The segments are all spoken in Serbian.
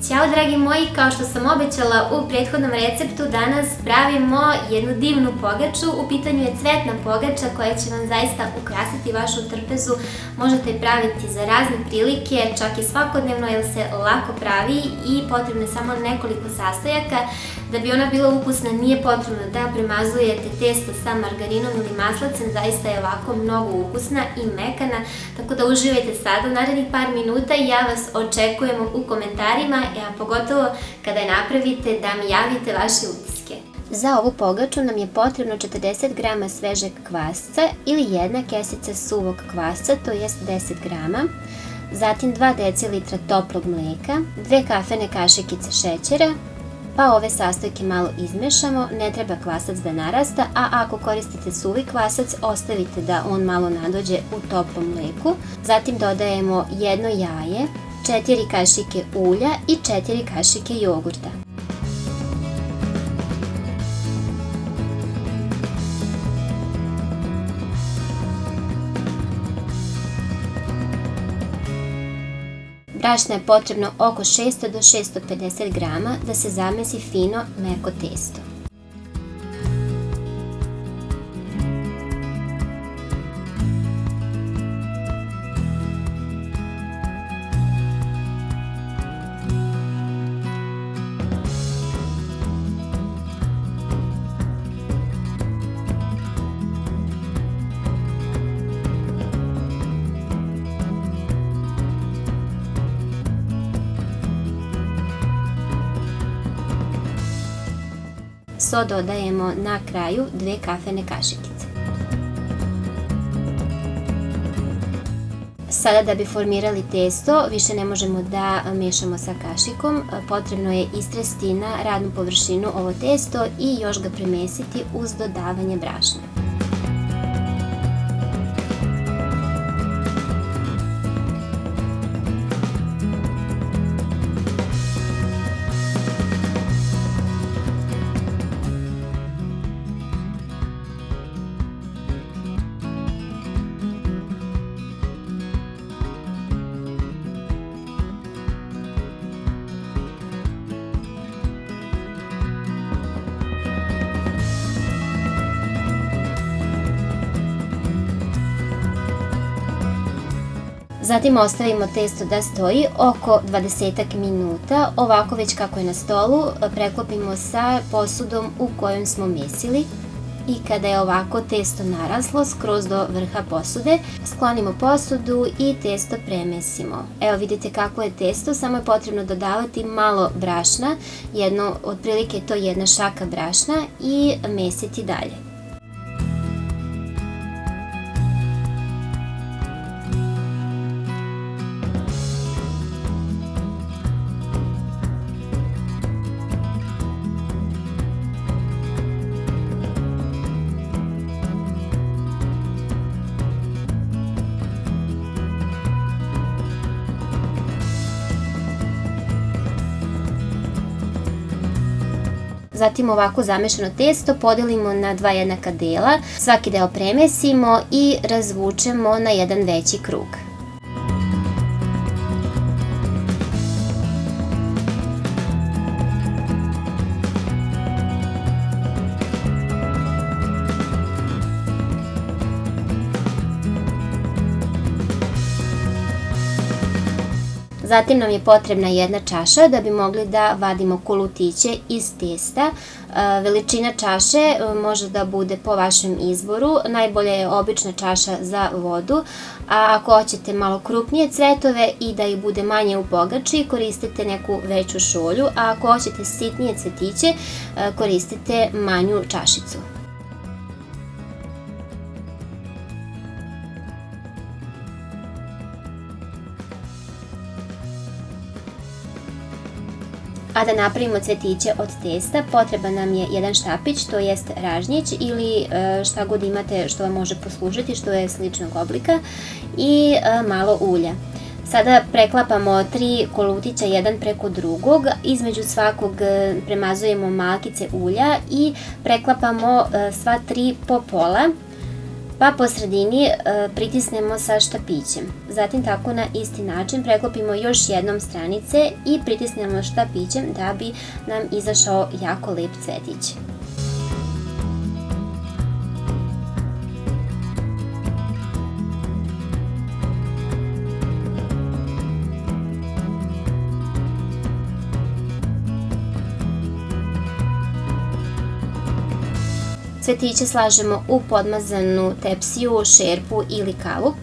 Ćao dragi moji, kao što sam obećala u prethodnom receptu, danas pravimo jednu divnu pogaču. U pitanju je cvetna pogača koja će vam zaista ukrasiti vašu trpezu. Možete je praviti za razne prilike, čak i svakodnevno jer se lako pravi i potrebno je samo nekoliko sastojaka. Da bi ona bila ukusna nije potrebno da premazujete testo sa margarinom ili maslacem, zaista je ovako mnogo ukusna i mekana, tako da uživajte sad u narednih par minuta i ja vas očekujem u komentarima, a pogotovo kada je napravite da mi javite vaše utiske. Za ovu pogaču nam je potrebno 40 g svežeg kvasca ili jedna kesica suvog kvasca, to jest 10 g, zatim 2 dl toplog mlijeka, 2 kafene kašikice šećera, pa ove sastojke malo izmešamo, ne treba kvasac da narasta, a ako koristite suvi kvasac ostavite da on malo nadođe u toplom mlijeku. Zatim dodajemo jedno jaje, 4 kašike ulja i 4 kašike jogurta. Brašna je potrebno oko 600 do 650 g da se zamesi fino meko testo. So dodajemo na kraju 2 kafene kašikice. Sada da bi formirali testo, više ne možemo da miješamo sa kašikom, potrebno je istresti na radnu površinu ovo testo i još ga premesiti uz dodavanje brašna. Zatim ostavimo testo da stoji oko 20 minuta, ovako već kako je na stolu, preklopimo sa posudom u kojoj smo mesili i kada je ovako testo naraslo skroz do vrha posude, sklonimo posudu i testo premesimo. Evo vidite kako je testo, samo je potrebno dodavati malo brašna, otprilike to je 1 šaka brašna i mesiti dalje. Zatim ovako zamešano testo podelimo na 2 jednaka dela, svaki deo premesimo i razvučemo na jedan veći krug. Zatim nam je potrebna 1 čaša da bi mogli da vadimo kolutiće iz testa. Veličina čaše može da bude po vašem izboru, najbolja je obična čaša za vodu, a ako hoćete malo krupnije cvetove i da ih bude manje u pogači, koristite neku veću šolju, a ako hoćete sitnije cvetiće, koristite manju čašicu. A da napravimo cvetiće od testa, potreban nam je 1 štapić, to jest ražnjić ili šta god imate što vam može poslužiti, što je sličnog oblika, i malo ulja. Sada preklapamo 3 kolutića jedan preko drugog, između svakog premazujemo malkice ulja i preklapamo sva 3 po pola. pa po sredini pritisnemo sa štapićem. Zatim tako na isti način preklopimo još jednom stranice i pritisnemo štapićem da bi nam izašao jako lep cvetić. Cvetiće slažemo u podmazanu tepsiju, šerpu ili kalup.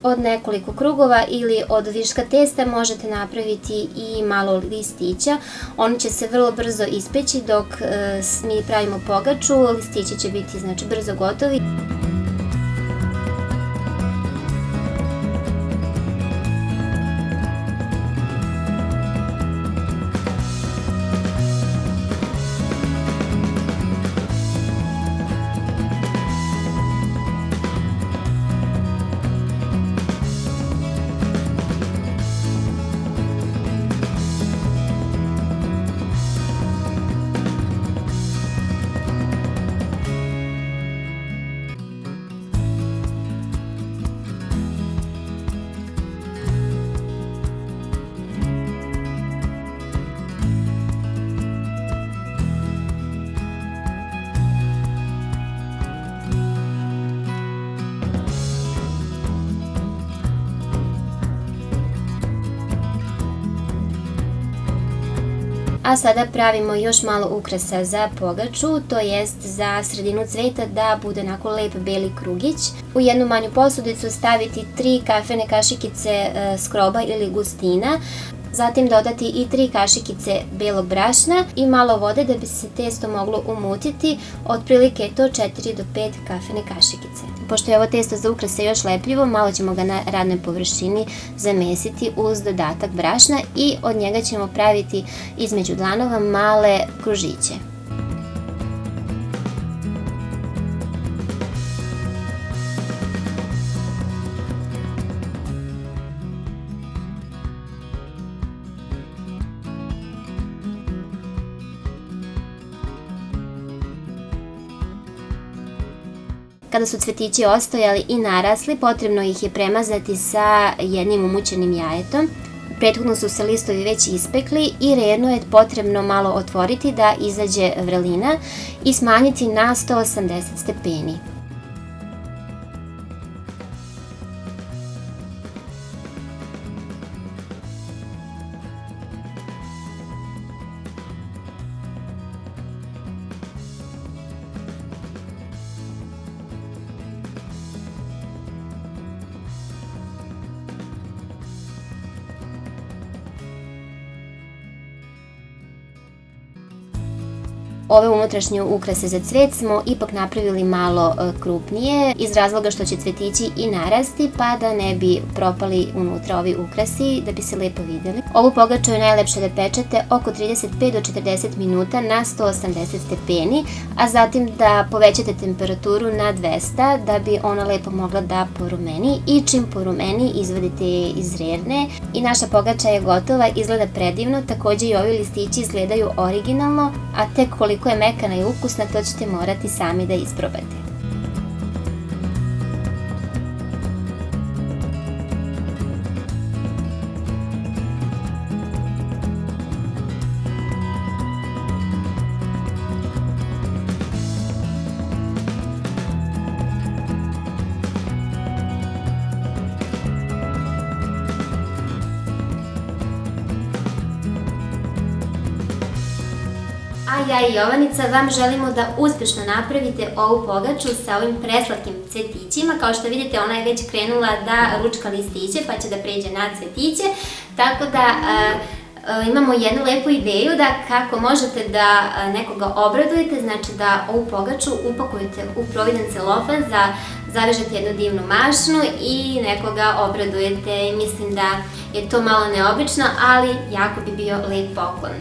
Od nekoliko krugova ili od viška testa možete napraviti i malo listića. Oni će se vrlo brzo ispeći dok mi pravimo pogaču. Listići će biti brzo gotovi. A sada pravimo još malo ukrasa za pogaču, to jest za sredinu cveta da bude onako lep beli krugić. U jednu manju posudicu staviti 3 kafene kašikice skroba ili gustina, zatim dodati i 3 kašikice belog brašna i malo vode da bi se testo moglo umutiti, otprilike je to 4 do 5 kafene kašikice. Pošto je ovo testo za ukrase još lepljivo, malo ćemo ga na radnoj površini zamesiti uz dodatak brašna i od njega ćemo praviti između dlanova male kružiće. Kada su cvetići ostojali i narasli, potrebno ih je premazati sa jednim umućenim jajetom. Prethodno su se listovi već ispekli i redno je potrebno malo otvoriti da izađe vrelina i smanjiti na 180 stepeni. Ove unutrašnje ukrase za cvet smo ipak napravili malo krupnije iz razloga što će cvetići i narasti pa da ne bi propali unutra ovi ukrasi, da bi se lepo videli. Ovu pogaču je najlepše da pečete oko 35 do 40 minuta na 180 stepeni, a zatim da povećate temperaturu na 200 da bi ona lepo mogla da porumeni i čim porumeni izvadite je iz rerne i naša pogača je gotova, izgleda predivno, takođe i ovi listići izgledaju originalno, a tek koliko je mekana i ukusna, to ćete morati sami da isprobate. A ja i Jovanika vam želimo da uspešno napravite ovu pogaču sa ovim preslatkim cvetićima. Kao što vidite, ona je već krenula da ručka listiće, pa će da pređe na cvetiće. Tako da imamo jednu lepu ideju da kako možete da nekoga obradujete, znači da ovu pogaču upakujete u providan celofan, zavežete jednu divnu mašnu i nekoga obradujete. I mislim da je to malo neobično, ali jako bi bio lep poklon.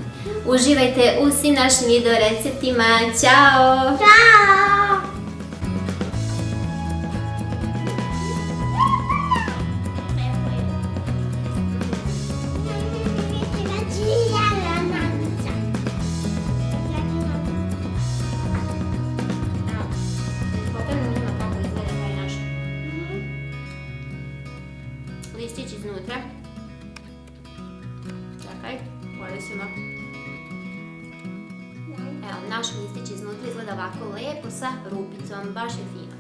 Uživajte u svim našim video receptima. Ćao! Ćao! Listić iznutra. Čekaj, povisimo. Evo, naš listić iznutra izgleda ovako lepo sa rupicom, baš je fino.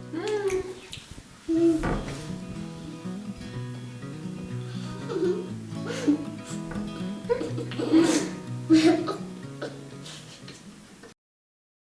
Mm.